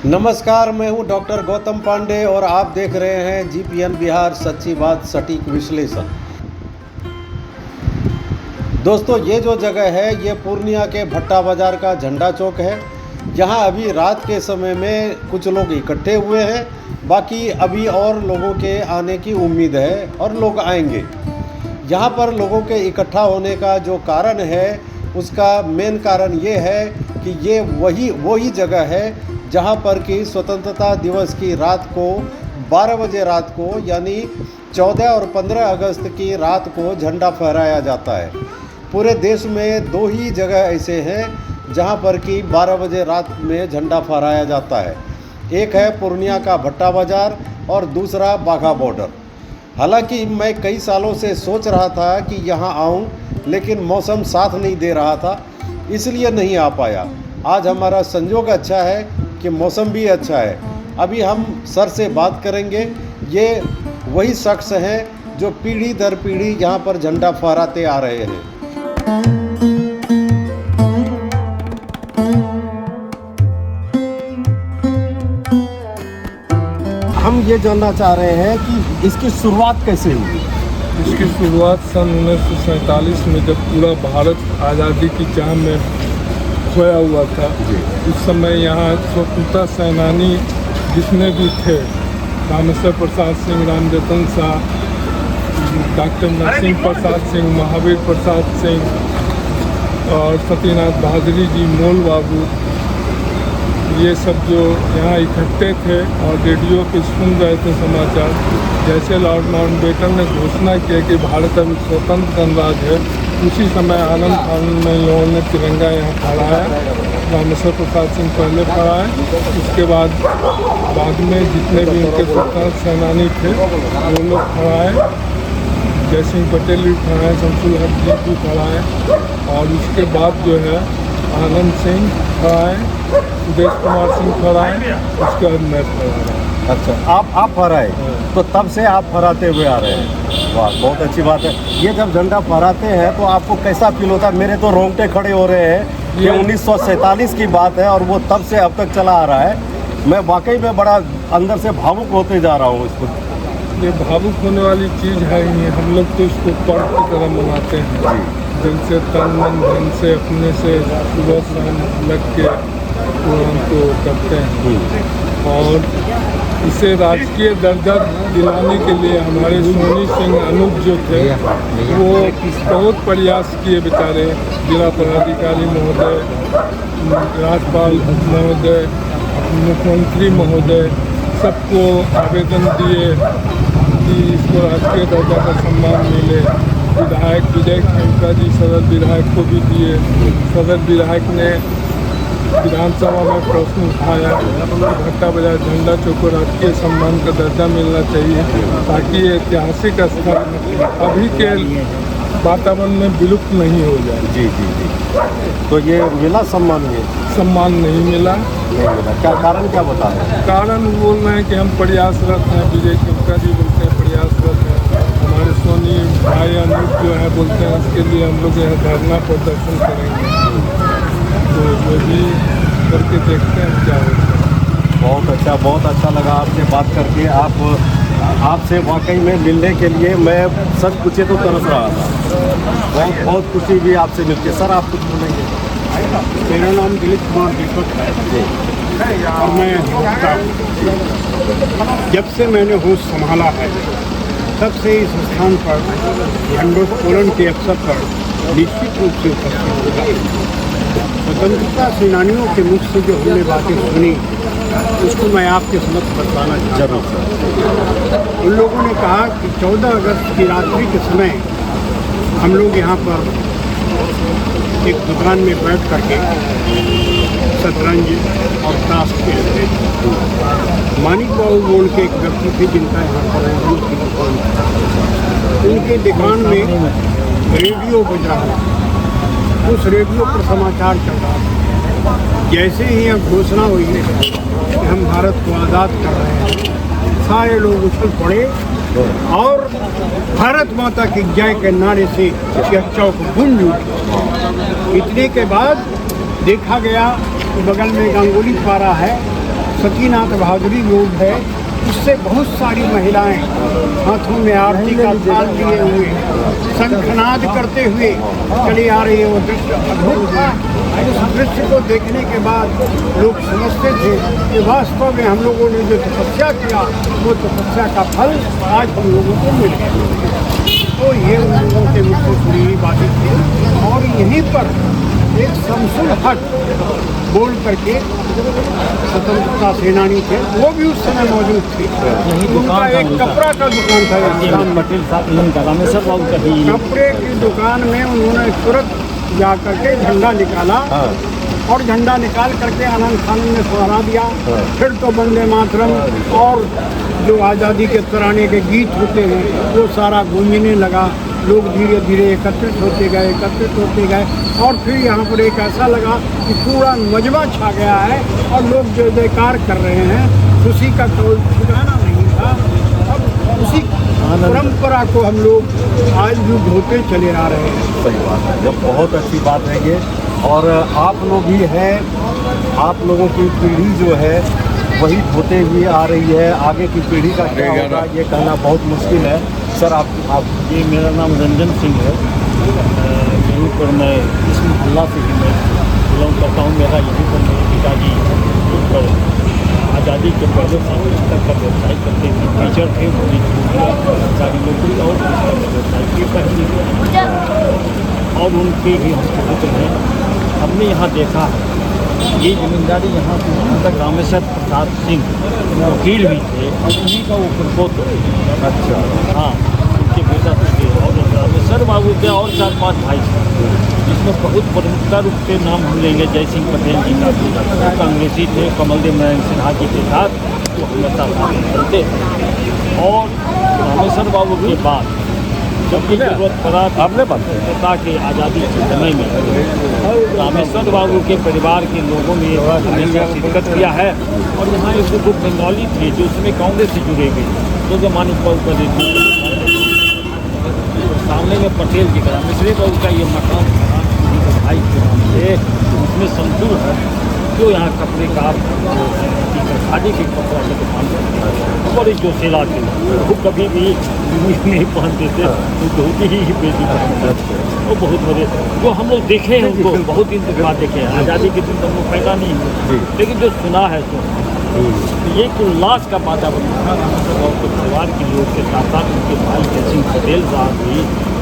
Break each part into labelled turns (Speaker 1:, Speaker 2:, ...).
Speaker 1: नमस्कार, मैं हूं डॉक्टर गौतम पांडे और आप देख रहे हैं जीपीएन बिहार सच्ची बात सटीक विश्लेषण। दोस्तों, ये जो जगह है ये पूर्णिया के भट्टा बाज़ार का झंडा चौक है। यहाँ अभी रात के समय में कुछ लोग इकट्ठे हुए हैं, बाकी अभी और लोगों के आने की उम्मीद है और लोग आएंगे। यहाँ पर लोगों के इकट्ठा होने का जो कारण है उसका मेन कारण ये है कि ये वही जगह है जहाँ पर कि स्वतंत्रता दिवस की रात को 12 बजे रात को यानी 14 और 15 अगस्त की रात को झंडा फहराया जाता है। पूरे देश में 2 ही जगह ऐसे हैं जहाँ पर कि 12 बजे रात में झंडा फहराया जाता है। एक है पूर्णिया का भट्टा बाज़ार और दूसरा बाघा बॉर्डर। हालांकि मैं कई सालों से सोच रहा था कि यहाँ आऊँ, लेकिन मौसम साथ नहीं दे रहा था, इसलिए नहीं आ पाया। आज हमारा संजोग अच्छा है कि मौसम भी अच्छा है। अभी हम सर से बात करेंगे। ये वही शख्स हैं जो पीढ़ी दर पीढ़ी यहाँ पर झंडा फहराते आ रहे हैं। हम ये जानना चाह रहे हैं कि इसकी शुरुआत कैसे हुई।
Speaker 2: इसकी शुरुआत सन 1947 में जब पूरा भारत आज़ादी की चाह में खोया हुआ था। उस समय यहाँ स्वतंत्रता सेनानी जितने भी थे, रामेश्वर प्रसाद सिंह, रामजतन शाह, डॉक्टर नरसिंह प्रसाद सिंह, महावीर प्रसाद सिंह और सत्यनाथ बहादुर जी, मोल बाबू, ये सब जो यहाँ इकट्ठे थे और रेडियो पे सुन रहे थे समाचार। जैसे लॉर्ड माउंटबेटन ने घोषणा किया कि भारत अब स्वतंत्र गणराज्य है, उसी समय आनंद खान में लोगों ने तिरंगा यहाँ फहराया। रामेश्वर प्रसाद सिंह पहले फहराए, उसके बाद में जितने भी उनके स्वतंत्रता सेनानी थे वो लोग फहराए। जयसिंह पटेल भी फहराए, शमसुल हक जी भी फहराए और उसके बाद जो है आनंद सिंह फहराए, सुदेश कुमार सिंह फहराए, उसके बाद मैं फहराया।
Speaker 1: अच्छा, आप फहराए, तो तब से आप फहराते हुए आ रहे हैं। वाह, बहुत अच्छी बात है। ये जब झंडा फहराते हैं तो आपको कैसा फील होता है? मेरे तो रोंगटे खड़े हो रहे हैं। ये 1947 की बात है और वो तब से अब तक चला आ रहा है। मैं वाकई में बड़ा अंदर से भावुक होते जा रहा हूँ इसको।
Speaker 2: ये भावुक होने वाली चीज़ है ही। हम लोग तो इसको पर्व की तरह मनाते हैं, दिल से, तन मन धन से, अपने से सुबह शाम लग के हमको करते हैं। और इसे राजकीय दर्जा दिलाने के लिए हमारे सोनी सिंह अनूप जो थे वो बहुत प्रयास किए बेचारे। जिला पदाधिकारी महोदय, राज्यपाल महोदय, मुख्यमंत्री महोदय सबको आवेदन दिए कि इसको राजकीय दर्जा का सम्मान मिले। विधायक विजय खेमका जी सदर विधायक को भी दिए। सदर विधायक ने विधानसभा में प्रश्न उठाया कि भट्टा बाज़ार झंडा चौक को राजकीय सम्मान का दर्जा मिलना चाहिए ताकि ये ऐतिहासिक स्थल अभी के वातावरण में विलुप्त नहीं हो जाए।
Speaker 1: जी जी जी। तो ये मिला सम्मान? ये
Speaker 2: सम्मान नहीं मिला।
Speaker 1: क्या कारण, क्या बता रहे हैं?
Speaker 2: कारण बोल रहे हैं कि हम प्रयासरत हैं। विजय खेमका जी बोलते हैं प्रयासरत हैं। हमारे सोनी भाई अनूप जो है बोलते हैं इसके लिए हम लोग यहाँ धरना प्रदर्शन करेंगे। तो जो भी करके देखते हैं क्या होता है।
Speaker 1: बहुत अच्छा लगा आपसे बात करके। आपसे वाकई में मिलने के लिए मैं सच पूछे तो तरस रहा था। बहुत खुशी भी आपसे मिलके। सर, आप कुछ बोलेंगे?
Speaker 3: मेरा नाम दिलीप कुमार दीपक है और मैं जब से मैंने होश संभाला है तब से इस स्थान पर झंडोत्तोलन के अवसर पर निश्चित रूप से उपस्थित हुआ। स्वतंत्रता सेनानियों के मुख से जो हमने बातें सुनी उसको मैं आपके समक्ष बताना चाहता हूँ। उन लोगों ने कहा कि 14 अगस्त की रात्रि के समय हम लोग यहाँ पर एक दुकान में बैठ करके शतरंज और ताश खेलते थे। मानिक बाबू बोल के एक व्यक्ति थे जिनका यहाँ पर की दुकान था। उनके दुकान में रेडियो बज रहा था। उस रेडियो पर समाचार चल रहा था। जैसे ही यह घोषणा हुई कि हम भारत को आज़ाद कर रहे हैं, सारे लोग उछल पड़े और भारत माता की जय के नारे से यह चौक गूंज उठा। इतने के बाद देखा गया कि बगल में गांगुली पारा है, सकीनाथ बहादुरी योग है, उससे बहुत सारी महिलाएं हाथों में आरती का थाल लिए हुए शंखनाद करते हुए चली आ रही है। वो दृश्य अद्भुत था। उस दृश्य को देखने के बाद लोग समझते थे कि वास्तव में हम लोगों ने जो तपस्या किया वो तपस्या का फल आज हम लोगों को मिल गया। तो ये उन लोगों के मुख से सुनी हुई बातें थी। और यहीं पर एक शमसुल हक बोल करके स्वतंत्रता सेनानी थे, वो भी उस समय मौजूद थे। उनका एक कपड़ा का दुकान था,
Speaker 4: पटेल साहब रामेश्वर बाबू का भी
Speaker 3: कपड़े की दुकान में उन्होंने तुरंत जा करके झंडा निकाला और झंडा निकाल करके आनंद खानन में फहरा दिया। फिर तो वंदे मातरम और जो आज़ादी के तराने के गीत होते हैं वो सारा गूंजने लगा। लोग धीरे धीरे एकत्रित होते गए और फिर यहाँ पर एक ऐसा लगा कि पूरा मजमा छा गया है और लोग जय जयकार कर रहे हैं। खुशी का कोई ठिकाना नहीं था। अब उसी परंपरा को हम लोग आज भी ढोते चले आ रहे हैं।
Speaker 5: सही बात है, जब बहुत अच्छी बात है ये। और आप लोग ही हैं, आप लोगों की पीढ़ी जो है वही होते हुए आ रही है। आगे की पीढ़ी का क्या होगा ये कहना बहुत मुश्किल है। सर आप
Speaker 4: ये मेरा नाम रंजन सिंह है। यहीं पर मैं इस मोहल्ला से ही मैं बिलोंग करता हूँ। मेरा यहीं पर मेरे पिताजी पर आज़ादी के पहले से पुस्तक का व्यवसाय करते थे, टीचर थे, उनकी सरकारी नौकरी और पुस्तक का व्यवसाय की पहली और उनके ही हम पुत्र हैं। हमने यहाँ देखा ये जमींदारी यहाँ तक रामेश्वर प्रसाद सिंह वकील भी थे और उन्हीं का वो प्रपोत्र।
Speaker 5: अच्छा,
Speaker 4: हाँ, उनके बेटा थे। और रामेश्वर बाबू के और 4-5 भाई थे, जिसमें बहुत प्रमुखता रूप से नाम हम लेंगे जय सिंह पटेल जी का। वो कांग्रेसी थे, कमलदेव नारायण सिन्हा जी के साथ वो हमेशा साथ चलते थे। और रामेश्वर बाबू के बाद जब भी जरूरत पड़ा
Speaker 5: आपने बात की।
Speaker 4: स्वतंत्रता के आज़ादी के समय में रामेश्वर बाबू के परिवार के लोगों ने हमेशा शिरकत किया है। और यहाँ एक ग्रुप बंगाली थे जो उसमें कांग्रेस से जुड़े हुए, तो जमाने पर सामने में पटेल जी का रामेश्वर बाबू का ये मकान भाई के नाम से उसमें संतूर है, जो यहाँ कपड़े का खादी की कपड़ा की दुकान बड़ी जो सेला थे, वो कभी भी नहीं पहनते थे, वो धोती ही बेटी पहनते थे। वो बहुत बड़े जो हम लोग देखे हैं उनको बहुत दिन बाद देखे हैं। आज़ादी के दिन तो हम लोग पैदा नहीं हुए, लेकिन जो सुना है तो ये एक उल्लास का वातावरण था। के परिवार के लोग के साथ साथ उनके भाई जय सिंह पटेल साहब भी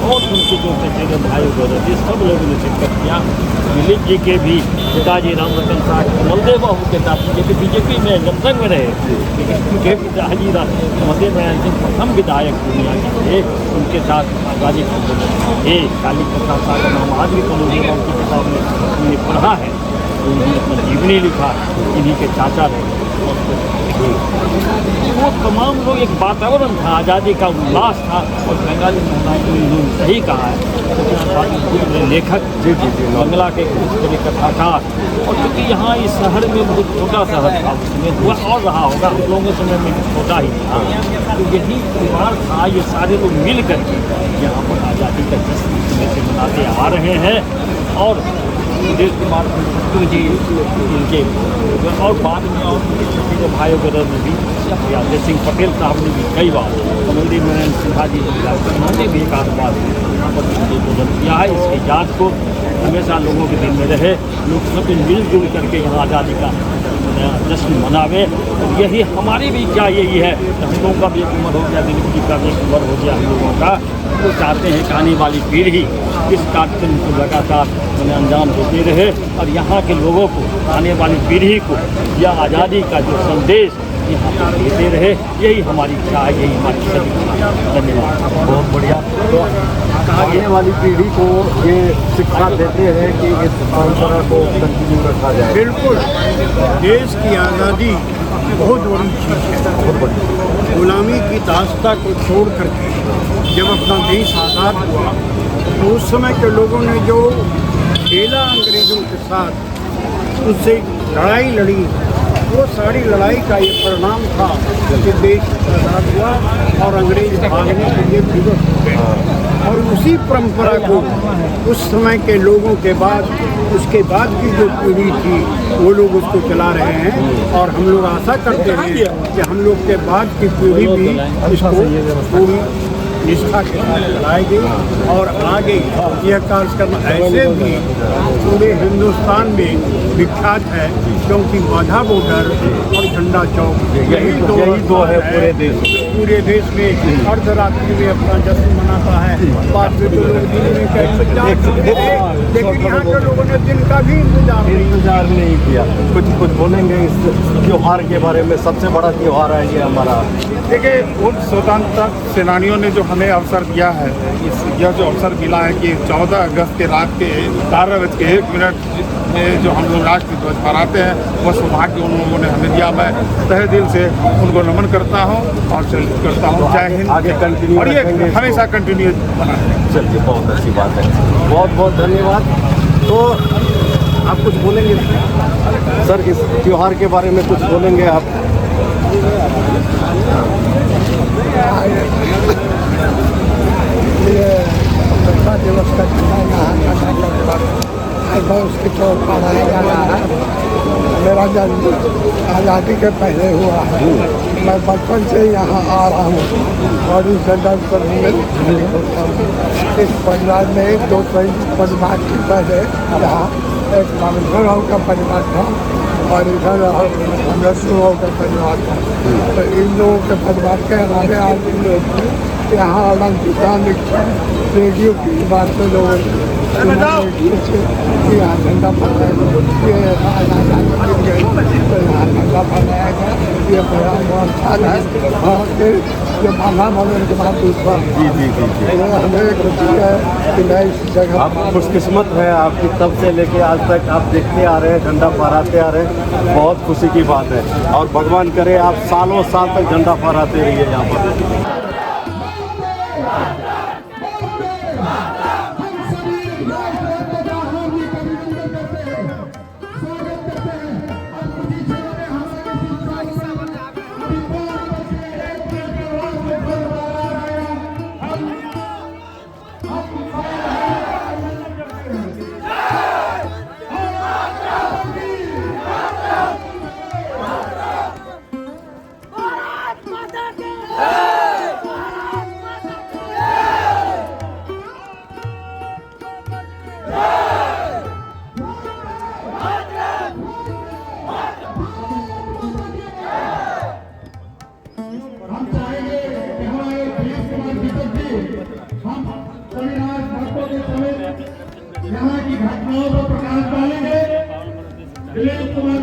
Speaker 4: और उनके जो चचेरे भाई वगैरह थे, सब लोगों ने शिरकत किया। दिलीप जी के भी पिताजी राम रतन साहब कमलदेव बाबू के साथ जैसे बीजेपी में जनसंघ में रहे, लेकिन उनके पिताजी कमलदेव नारायण सिंह प्रथम विधायक दुनिया के थे, उनके साथ आज़ादी ये काली प्रसाद साहब का नाम आज भी कमलदेव बाबू की किताब में हमने पढ़ा है। उन्होंने अपना जीवनी लिखा, इन्हीं के चाचा रहे। वो तमाम लोग एक वातावरण था, आज़ादी का उल्लास था। और बंगाली महिलाएं सही कहा है, लेखक बंगला के कुछ बड़े कथाकार। और क्योंकि यहाँ इस शहर में बहुत छोटा शहर था, उसमें हुआ और रहा होगा, हम लोगों के समय में छोटा ही था, तो यही त्योहार था। ये सारे लोग मिल करके यहाँ पर आज़ादी का जश्न से मनाते आ रहे हैं। और सुदेश कुमार जी इनके और बाद में और छोटे भाई वगैरह ने भी जय सिंह पटेल साहब ने भी कई बार, कमलदेव नारायण सिन्हा जी उन्होंने भी एक आध बार यहाँ पर भोजन किया है। इसकी याद को हमेशा लोगों के दिल में रहे, लोग सब मिलजुल करके यहाँ आज़ादी का जश्न मनावे। और यही हमारी भी क्या यही है, हम लोगों का भी एक उम्र हो गया, दिलीप जी का भी एक उम्र हो गया हम लोगों का। वो चाहते हैं कि आने वाली पीढ़ी इस कार्यक्रम को लगातार उन्हें अंजाम देते रहे और यहाँ के लोगों को, आने वाली पीढ़ी को यह आज़ादी का जो संदेश यहाँ पर देते रहे, यही हमारी इच्छा है, यही हमारी सभी। धन्यवाद।
Speaker 5: बहुत बढ़िया। तो आगे वाली पीढ़ी को ये शिक्षा देते हैं कि इस परंपरा को कंटिन्यू रखा जाए।
Speaker 3: बिल्कुल, देश की आज़ादी बहुत बड़ी चीज़ है, बहुत बड़ी। गुलामी की दास्ता को छोड़ करके जब अपना देश आज़ाद हुआ तो उस समय के लोगों ने जो खेला अंग्रेज़ों के साथ, उससे लड़ाई लड़ी, वो सारी लड़ाई का ये परिणाम था कि देश आज़ाद हुआ और अंग्रेज भागने के लिए विवश हो गए। और उसी परंपरा को उस समय के लोगों के बाद, उसके बाद की जो पीढ़ी थी वो लोग उसको चला रहे हैं। और हम लोग आशा करते हैं कि हम लोग के बाद की पीढ़ी भी इसको पूरी निष्ठा के साथ चलाएगी और आगे यह कार्यक्रम ऐसे भी पूरे हिंदुस्तान में विख्यात है, क्योंकि वाघा बॉर्डर और झंडा चौक यही दो है पूरे देश में। अर्धरात्रि में अपना जश्न मनाता है, बाद में जो लोग दिन में लेकिन यहाँ के लोगों ने दिन का भी इंतजार
Speaker 5: नहीं किया। कुछ बोलेंगे इस त्योहार के बारे में? सबसे बड़ा त्योहार है ये हमारा।
Speaker 6: देखिए, उन स्वतंत्रता सेनानियों ने जो हमें अवसर दिया है, यह जो अवसर मिला है कि 14 अगस्त के रात के 12:01 में जो हम लोग राष्ट्रीय ध्वज फहराते हैं, वह सौभाग्य उन लोगों ने हमें दिया। मैं तहे दिल से उनको नमन करता हूँ और सैल्यूट करता हूँ। जय हिंद।
Speaker 5: आगे कंटिन्यू
Speaker 6: और ये हमेशा कंटिन्यू बना है।
Speaker 5: चलिए, बहुत अच्छी बात है, बहुत बहुत धन्यवाद। तो आप कुछ बोलेंगे सर, इस त्योहार के बारे में कुछ बोलेंगे आप?
Speaker 7: ये स्वतंत्रता दिवस का उसके तौर पर मनाया जा रहा है। मेरा जन्म आज़ादी के पहले हुआ है। मैं बचपन से यहाँ आ रहा हूँ और इस संदर्भ पर इस परिवार में 2 परिवार के पहले यहाँ एक रामेश्वर राव का परिवार था और इधर अमरेश्वर राव का परिवार था। तो इन लोगों के परिवार के हमारे आदमी लोग यहाँ अलंकृता रेडियो की बात में लोगों यहाँ झंडा फहराया गया। ये बड़ा स्थान है जो बाघा बॉर्डर के बाद दूसरा हमें खुशी है कि मैं इस जगह।
Speaker 5: आप खुशकिस्मत है, आपकी तब से लेके आज तक आप देखते आ रहे हैं, झंडा फहराते आ रहे हैं। बहुत खुशी की बात है और भगवान करे आप सालों साल तक झंडा फहराते रहिए यहाँ पर।
Speaker 8: यहाँ की घटनाओं पर प्रकाश डालेंगे। कुमार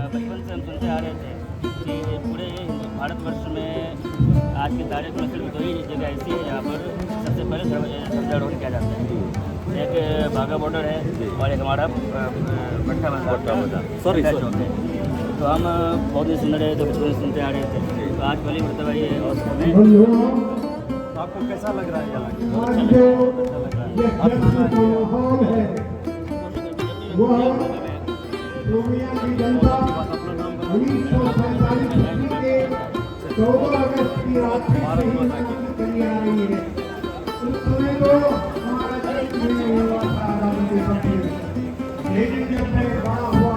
Speaker 9: बचपन से हम सुनते आ रहे थे कि पूरे भारतवर्ष में आज की तारीख में सिर्फ 2 ही जगह ऐसी है जहाँ पर सबसे पहले ध्वजारोहण किया जाता है। एक बाघा बॉर्डर है और एक हमारा भट्टा बाजार सॉरी चौक है। तो हम बहुत दिन सुन रहे थे, बचपन से सुनते आ रहे थे। तो आज पहली मरतबा ये और
Speaker 5: आपको कैसा लग रहा है यहाँ?
Speaker 8: दुनिया की जनता 1947 के 14 अगस्त की रात से चली आ रही है। उस समय तो हमारा देश में हुआ था आज़ादी का दिन, लेकिन जब मैं बड़ा हुआ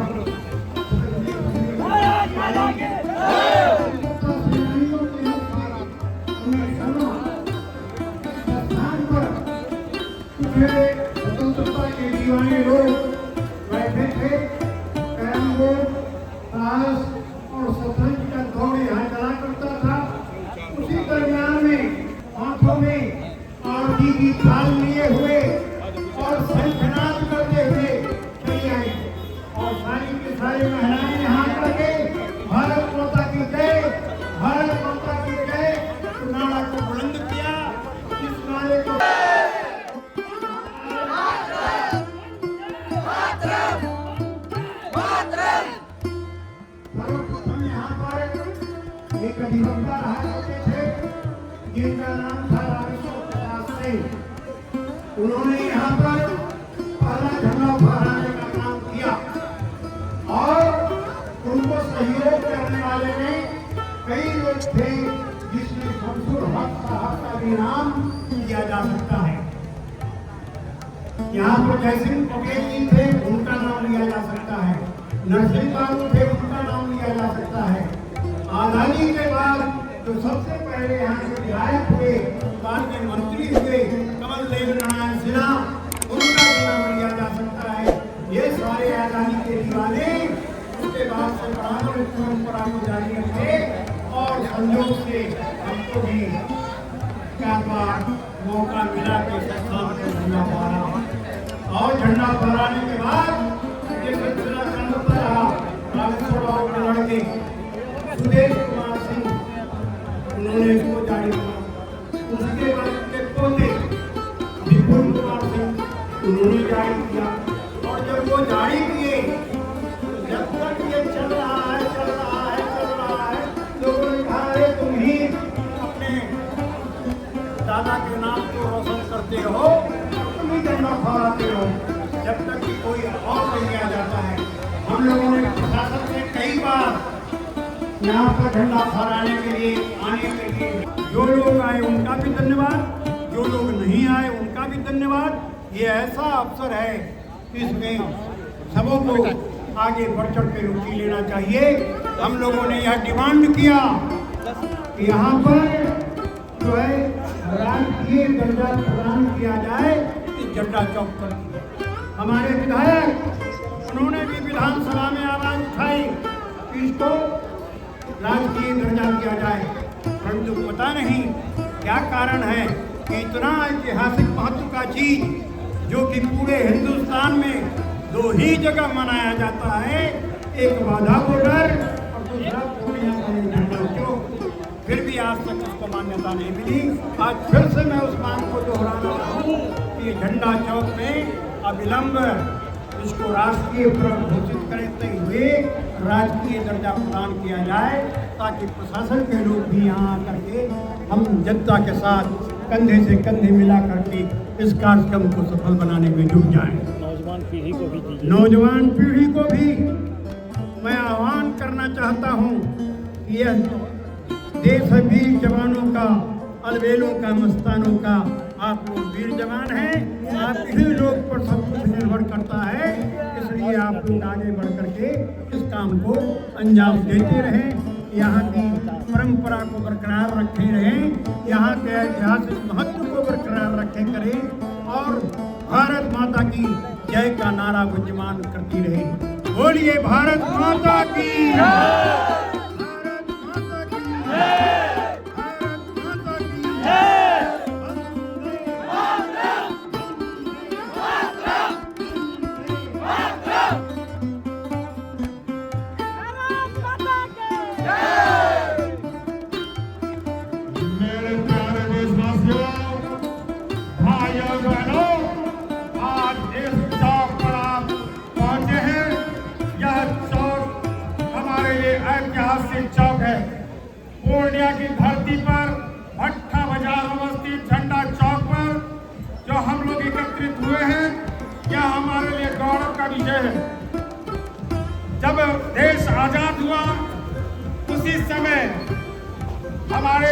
Speaker 8: स्वतंत्रता के दीवाने लोग बैठे थे। कैरम बोर्ड, ताश और शतरंज का दौड़ यहाँ चला करता था। उसी दरमियान में हाथों में आरती की थाल लिए हुए और शंखनाद करते हुए चली आई और सारी की सारी महिलाएं हाथ रखे भारत माता की जय, भारत माता की जय नारा को बुलंद किया। इस नारे को एक अधिवक्ता रहा करते थे जिनका नाम था रामेश्वर प्रसाद सिंह। उन्होंने यहाँ पर पहला झंडा फहराने का काम किया और राष्ट्रीय नाम दिया जा सकता है। यहाँ पर जयसिंह पटेल जी थे, उनका नाम लिया जा सकता है। नरसिंह बाबू थे, उनका नाम लिया जा सकता है। आजादी के बाद जो सबसे पहले यहाँ के विधायक हुए, बाद में मंत्री हुए, कमल देव नारायण सिन्हा, उनका भी नाम लिया जा सकता है। ये सारे आजादी के दीवाने उसके बाद से बराबर इस परंपरा को जारी रखे और संयोग से हमको भी क्या मौका मिला कि संस्थान में झंडा फहराया और झंडा फहराने के बाद ये सिलसिला चलता रहा। रामेश्वर के लड़के सुदेश कुमार सिंह, उन्होंने इसको जारी किया। उसके बाद के पोते विपुल कुमार सिंह, उन्होंने जारी किया। और जब वो जारी किए, जब तक ये चल रहा है लोगों ने कहा है तुम ही अपने दादा के नाम को रोशन करते रहो, तुम ही झंडा फहराते रहो, जब तक कि कोई और नहीं आ जाता है। हम लोगों ने प्रशासन से कई बार यहाँ पर झंडा फहराने के लिए, आने के लिए, जो लोग आए उनका भी धन्यवाद, जो लोग नहीं आए उनका भी धन्यवाद। ये ऐसा अवसर है, इसमें सबों को आगे बढ़ चढ़ के रुचि लेना चाहिए। हम लोगों ने यह डिमांड किया कि यहाँ पर जो है राजकीय दर्जा प्रदान किया जाए इस झंडा चौक पर। हमारे विधायक, उन्होंने भी विधानसभा में आवाज उठाई कि इसको राजकीय दर्जा दिया जाए, परंतु पता नहीं क्या कारण है कि इतना ऐतिहासिक महत्व का चीज जो कि पूरे हिंदुस्तान में दो ही जगह मनाया जाता है, एक वाघा बॉर्डर और दूसरा पूर्णिया का झंडा चौक, फिर भी आज तक उसको मान्यता नहीं मिली। आज फिर से मैं उस मांग को दोहरा रहा हूँ कि झंडा चौक में अविलंब इसको राष्ट्रीय पर्व घोषित करते हुए राजकीय दर्जा प्रदान किया जाए, ताकि प्रशासन के लोग भी यहाँ आकर के हम जनता के साथ कंधे से कंधे मिला करके इस कार्यक्रम को सफल बनाने में जुट जाएं। नौजवान पीढ़ी को भी मैं आह्वान करना चाहता हूँ कि यह देश वीर जवानों का, अलबेलों का, मस्तानों का, आप लोग वीर जवान हैं, आप ही लोग पर सब कुछ निर्भर करता है, इसलिए आप लोग आगे बढ़ करके इस काम को अंजाम देते रहें, यहाँ की परंपरा को बरकरार रखे रहें, यहाँ के ऐतिहासिक महत्व को बरकरार रखे करें और भारत माता की जय का नारा गुंजमान करती रहे। बोलिए भारत माता की जय, भारत माता की जय, भारत माता की जय।
Speaker 6: मेरे प्यारे देशवासियों, भाइयों बहनों, आज इस चौक पर आप पहुंचे हैं। यह चौक हमारे लिए ऐतिहासिक चौक है। पूर्णिया की धरती पर भट्टा बाजार अवस्थित झंडा चौक पर जो हम लोग एकत्रित हुए हैं, यह हमारे लिए गौरव का विषय है। जब देश आजाद हुआ उसी समय हमारे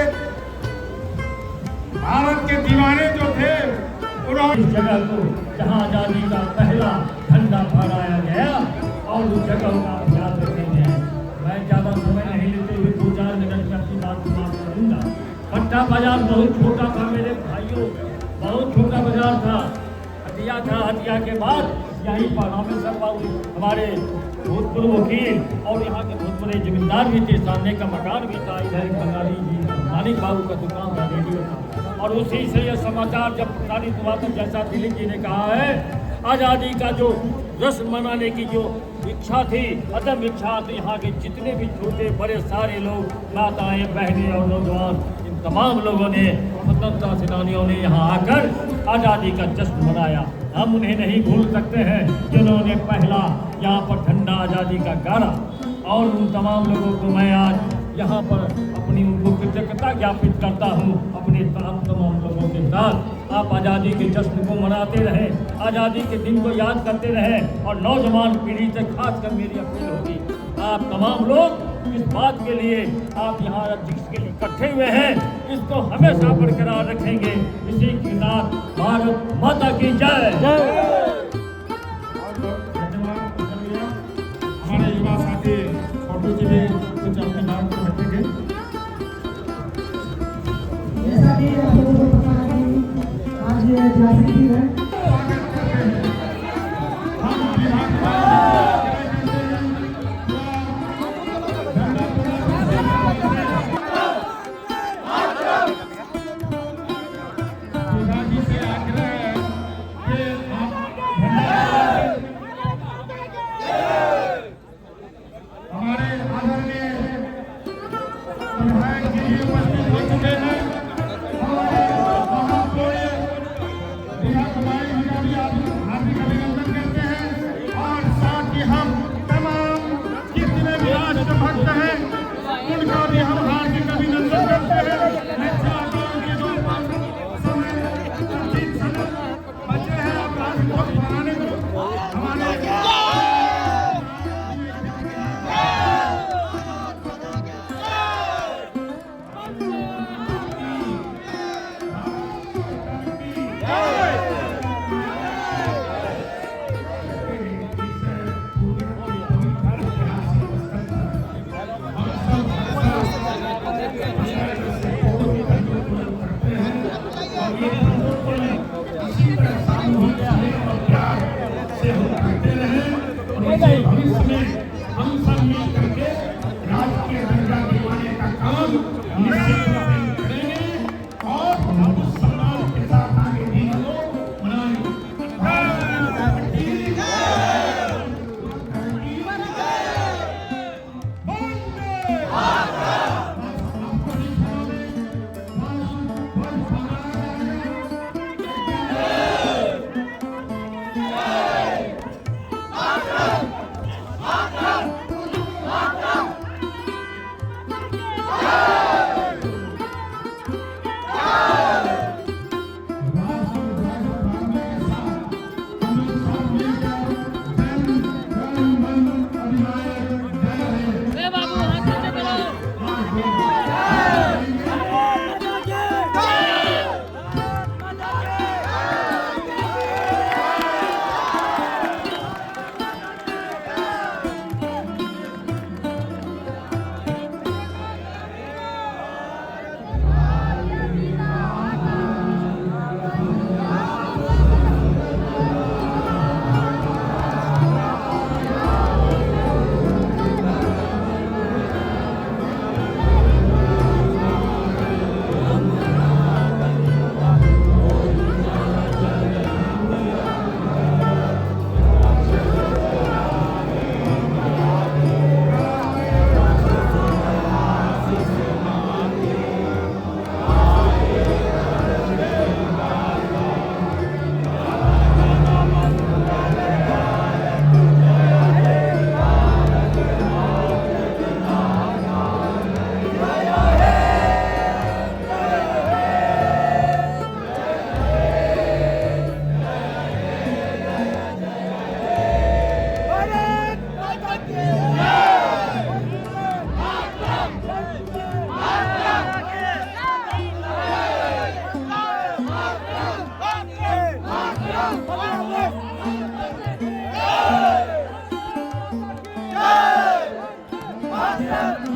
Speaker 6: भारत के दीवाने जो थे उन्होंने
Speaker 4: इस जगह को जहाँ आज़ादी का पहला झंडा फहराया गया और उस जगह का याद रखेंगे। मैं ज़्यादा समय नहीं लेते हुए 2-4 मिनट में अपनी बात समाप्त करूँगा। भट्टा बाजार बहुत छोटा था मेरे भाइयों, बहुत छोटा बाजार था। हटिया था, हटिया के बाद यहीं पर रामेश्वर बाबू हमारे भूतपूर्व वकील और यहाँ के भूतपूर्व जमींदार भी थे, सामने का मकान भी था, इधर एक बंगाली जी मानिक बाबू का दुकान था, रेडियो था। और उसी से यह समाचार जब प्रसारित हुआ तो जैसा दिलीप जी ने कहा है, आज़ादी का जो रस्म मनाने की जो इच्छा थी, अदम इच्छा, तो यहाँ के जितने भी छोटे बड़े सारे लोग, माताएं, बहनें और नौजवान, इन तमाम लोगों ने, स्वतंत्रता सेनानियों ने यहाँ आकर आज़ादी का जश्न मनाया। हम उन्हें नहीं भूल सकते हैं जिन्होंने पहला यहाँ पर झंडा आज़ादी का गाड़ा। और उन तमाम लोगों को मैं आज यहाँ पर अपनी उनको कृतज्ञता ज्ञापित करता हूँ। अपने तमाम लोगों के साथ आप आज़ादी के जश्न को मनाते रहें, आज़ादी के दिन को याद करते रहें। और नौजवान पीढ़ी से खासकर मेरी अपील होगी, आप तमाम लोग इस बात के लिए आप यहाँ जिसके लिए इकट्ठे हुए हैं इसको हमेशा बरकरार रखेंगे। इसी के साथ भारत माता की जय।
Speaker 6: हमारे युवा साथी छोटू जी भी कुछ अपने बात को रखेंगे।
Speaker 8: जैसा कि आप लोगों को पता है कि आज ये ऐतिहासिक दिन है।
Speaker 10: Yeah.